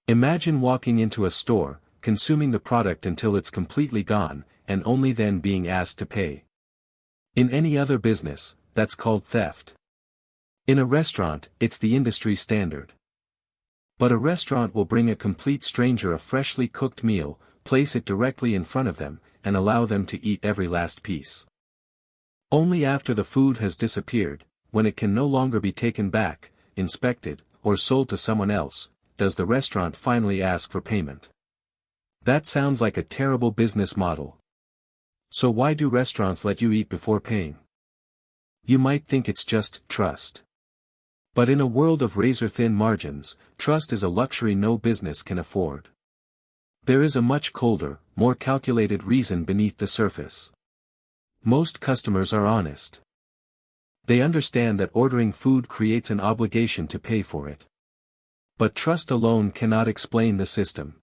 Imagine walking into a store, consuming the product until it's completely gone, and only then being asked to pay. In any other business, that's called theft. In a restaurant, it's the industry standard. But a restaurant will bring a complete stranger a freshly cooked meal, place it directly in front of them, and allow them to eat every last piece. Only after the food has disappeared, when it can no longer be taken back, inspected, or sold to someone else, does the restaurant finally ask for payment. That sounds like a terrible business model. So why do restaurants let you eat before paying? You might think it's just trust. But in a world of razor-thin margins, trust is a luxury no business can afford. There is a much colder, more calculated reason beneath the surface. Most customers are honest. They understand that ordering food creates an obligation to pay for it. But trust alone cannot explain the system.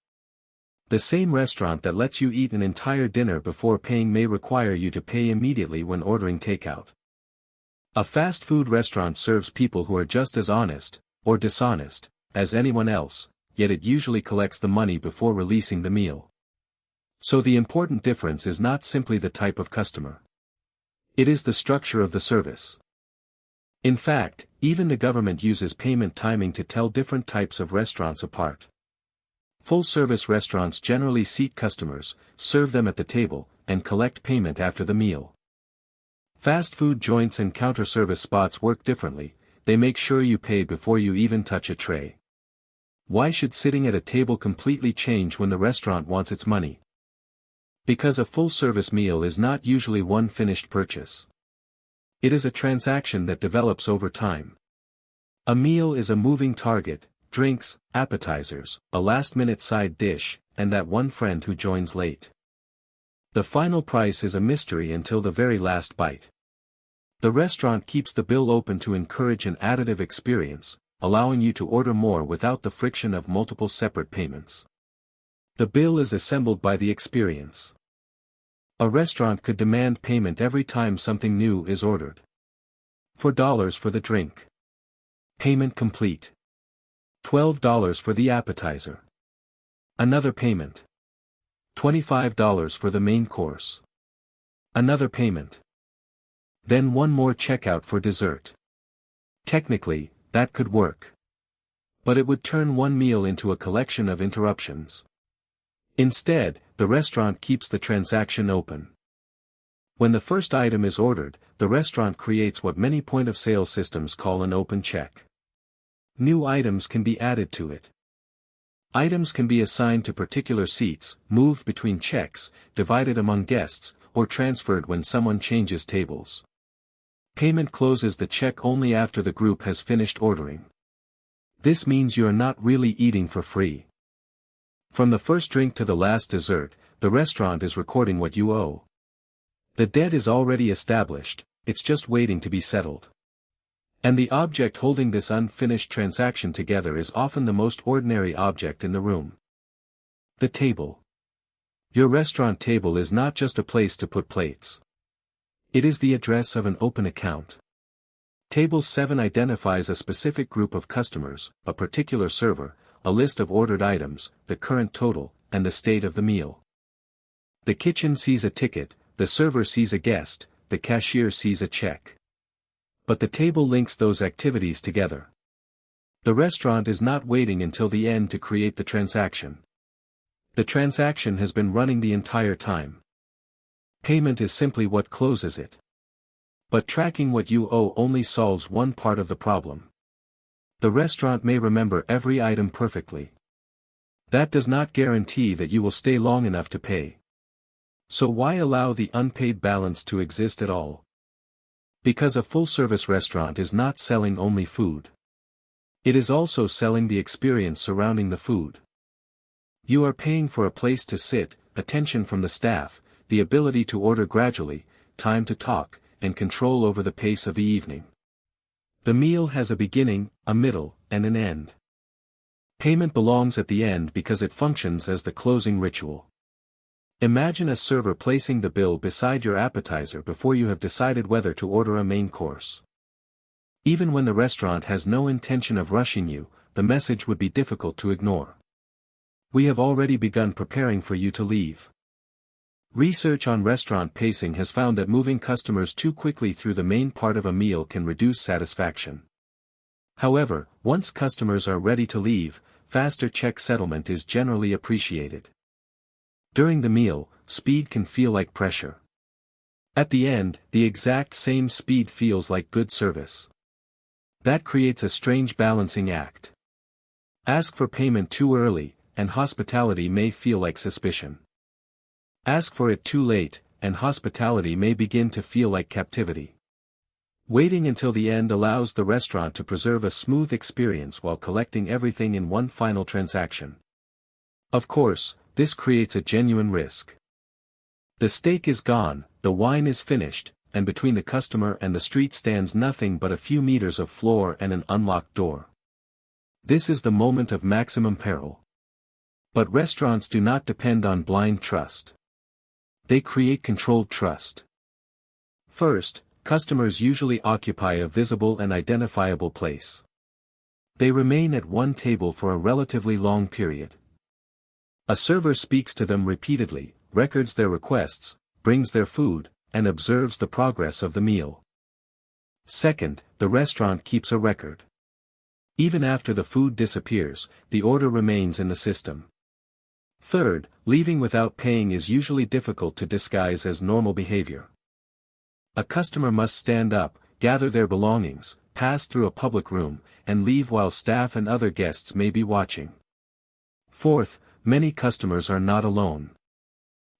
The same restaurant that lets you eat an entire dinner before paying may require you to pay immediately when ordering takeout. A fast food restaurant serves people who are just as honest, or dishonest, as anyone else, yet it usually collects the money before releasing the meal. So the important difference is not simply the type of customer. It is the structure of the service. In fact, even the government uses payment timing to tell different types of restaurants apart. Full-service restaurants generally seat customers, serve them at the table, and collect payment after the meal. Fast food joints and counter service spots work differently, they make sure you pay before you even touch a tray. Why should sitting at a table completely change when the restaurant wants its money? Because a full-service meal is not usually one finished purchase. It is a transaction that develops over time. A meal is a moving target, drinks, appetizers, a last-minute side dish, and that one friend who joins late. The final price is a mystery until the very last bite. The restaurant keeps the bill open to encourage an additive experience, allowing you to order more without the friction of multiple separate payments. The bill is assembled by the experience. A restaurant could demand payment every time something new is ordered. $4 for the drink. Payment complete. $12 for the appetizer. Another payment. $25 for the main course. Another payment. Then one more checkout for dessert. Technically, that could work. But it would turn one meal into a collection of interruptions. Instead, the restaurant keeps the transaction open. When the first item is ordered, the restaurant creates what many point-of-sale systems call an open check. New items can be added to it. Items can be assigned to particular seats, moved between checks, divided among guests, or transferred when someone changes tables. Payment closes the check only after the group has finished ordering. This means you are not really eating for free. From the first drink to the last dessert, the restaurant is recording what you owe. The debt is already established, it's just waiting to be settled. And the object holding this unfinished transaction together is often the most ordinary object in the room. The table. Your restaurant table is not just a place to put plates. It is the address of an open account. Table 7 identifies a specific group of customers, a particular server, a list of ordered items, the current total, and the state of the meal. The kitchen sees a ticket, the server sees a guest, the cashier sees a check. But the table links those activities together. The restaurant is not waiting until the end to create the transaction. The transaction has been running the entire time. Payment is simply what closes it. But tracking what you owe only solves one part of the problem. The restaurant may remember every item perfectly. That does not guarantee that you will stay long enough to pay. So why allow the unpaid balance to exist at all? Because a full-service restaurant is not selling only food. It is also selling the experience surrounding the food. You are paying for a place to sit, attention from the staff, the ability to order gradually, time to talk, and control over the pace of the evening. The meal has a beginning, a middle, and an end. Payment belongs at the end because it functions as the closing ritual. Imagine a server placing the bill beside your appetizer before you have decided whether to order a main course. Even when the restaurant has no intention of rushing you, the message would be difficult to ignore. We have already begun preparing for you to leave. Research on restaurant pacing has found that moving customers too quickly through the main part of a meal can reduce satisfaction. However, once customers are ready to leave, faster check settlement is generally appreciated. During the meal, speed can feel like pressure. At the end, the exact same speed feels like good service. That creates a strange balancing act. Ask for payment too early, and hospitality may feel like suspicion. Ask for it too late, and hospitality may begin to feel like captivity. Waiting until the end allows the restaurant to preserve a smooth experience while collecting everything in one final transaction. Of course, this creates a genuine risk. The steak is gone, the wine is finished, and between the customer and the street stands nothing but a few meters of floor and an unlocked door. This is the moment of maximum peril. But restaurants do not depend on blind trust. They create controlled trust. First, customers usually occupy a visible and identifiable place. They remain at one table for a relatively long period. A server speaks to them repeatedly, records their requests, brings their food, and observes the progress of the meal. Second, the restaurant keeps a record. Even after the food disappears, the order remains in the system. Third, leaving without paying is usually difficult to disguise as normal behavior. A customer must stand up, gather their belongings, pass through a public room, and leave while staff and other guests may be watching. Fourth, many customers are not alone.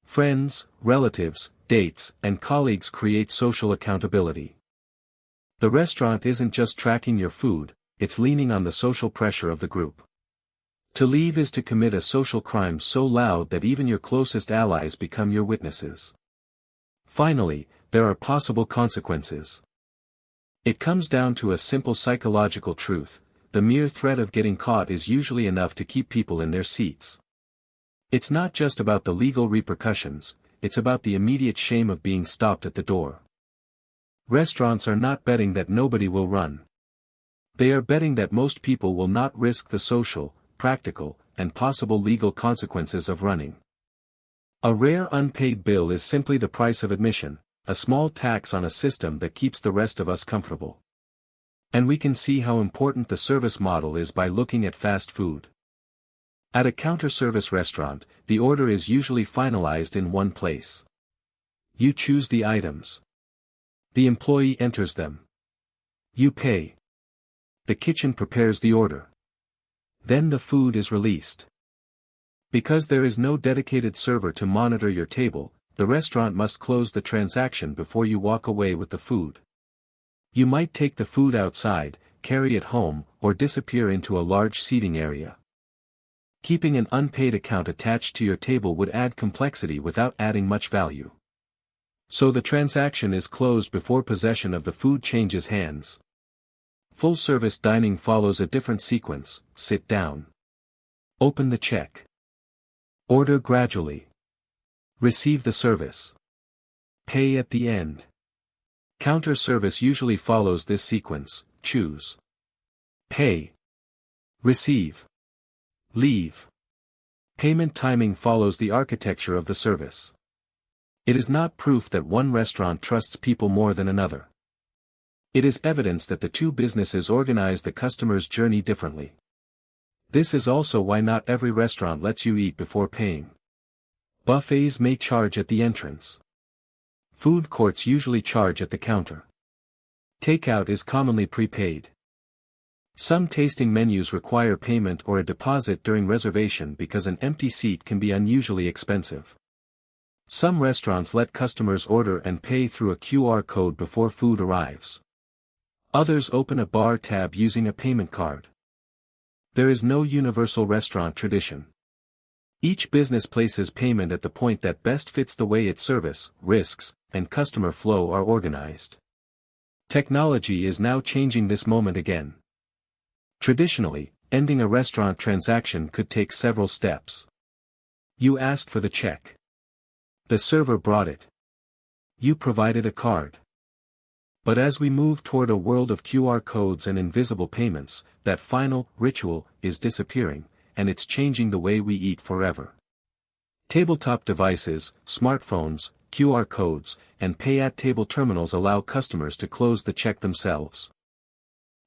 Friends, relatives, dates, and colleagues create social accountability. The restaurant isn't just tracking your food, it's leaning on the social pressure of the group. To leave is to commit a social crime so loud that even your closest allies become your witnesses. Finally, there are possible consequences. It comes down to a simple psychological truth: the mere threat of getting caught is usually enough to keep people in their seats. It's not just about the legal repercussions, it's about the immediate shame of being stopped at the door. Restaurants are not betting that nobody will run. They are betting that most people will not risk the social, practical, and possible legal consequences of running. A rare unpaid bill is simply the price of admission, a small tax on a system that keeps the rest of us comfortable. And we can see how important the service model is by looking at fast food. At a counter-service restaurant, the order is usually finalized in one place. You choose the items. The employee enters them. You pay. The kitchen prepares the order. Then the food is released. Because there is no dedicated server to monitor your table, the restaurant must close the transaction before you walk away with the food. You might take the food outside, carry it home, or disappear into a large seating area. Keeping an unpaid account attached to your table would add complexity without adding much value. So the transaction is closed before possession of the food changes hands. Full-service dining follows a different sequence: sit down. Open the check. Order gradually. Receive the service. Pay at the end. Counter service usually follows this sequence: choose. Pay. Receive. Leave. Payment timing follows the architecture of the service. It is not proof that one restaurant trusts people more than another. It is evidence that the two businesses organize the customer's journey differently. This is also why not every restaurant lets you eat before paying. Buffets may charge at the entrance. Food courts usually charge at the counter. Takeout is commonly prepaid. Some tasting menus require payment or a deposit during reservation because an empty seat can be unusually expensive. Some restaurants let customers order and pay through a QR code before food arrives. Others open a bar tab using a payment card. There is no universal restaurant tradition. Each business places payment at the point that best fits the way its service, risks, and customer flow are organized. Technology is now changing this moment again. Traditionally, ending a restaurant transaction could take several steps. You asked for the check. The server brought it. You provided a card. But as we move toward a world of QR codes and invisible payments, that final ritual is disappearing, and it's changing the way we eat forever. Tabletop devices, smartphones, QR codes, and pay-at-table terminals allow customers to close the check themselves.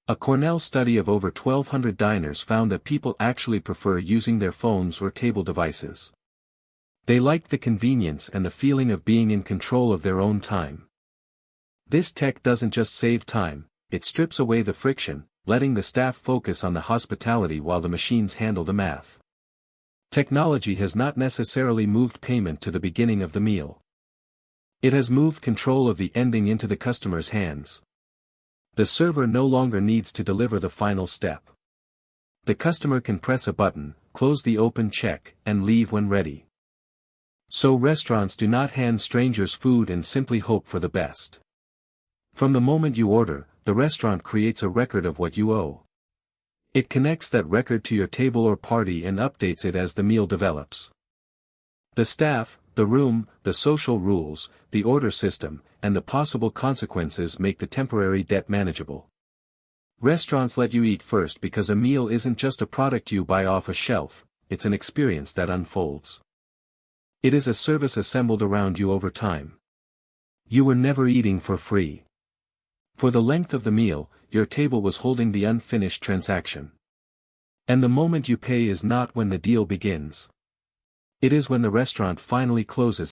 A Cornell study of over 1,200 diners found that people actually prefer using their phones or table devices. They like the convenience and the feeling of being in control of their own time. This tech doesn't just save time, it strips away the friction, letting the staff focus on the hospitality while the machines handle the math. Technology has not necessarily moved payment to the beginning of the meal. It has moved control of the ending into the customer's hands. The server no longer needs to deliver the final step. The customer can press a button, close the open check, and leave when ready. So restaurants do not hand strangers food and simply hope for the best. From the moment you order, the restaurant creates a record of what you owe. It connects that record to your table or party and updates it as the meal develops. The staff, the room, the social rules, the order system, and the possible consequences make the temporary debt manageable. Restaurants let you eat first because a meal isn't just a product you buy off a shelf, it's an experience that unfolds. It is a service assembled around you over time. You were never eating for free. For the length of the meal, your table was holding the unfinished transaction. And the moment you pay is not when the deal begins. It is when the restaurant finally closes.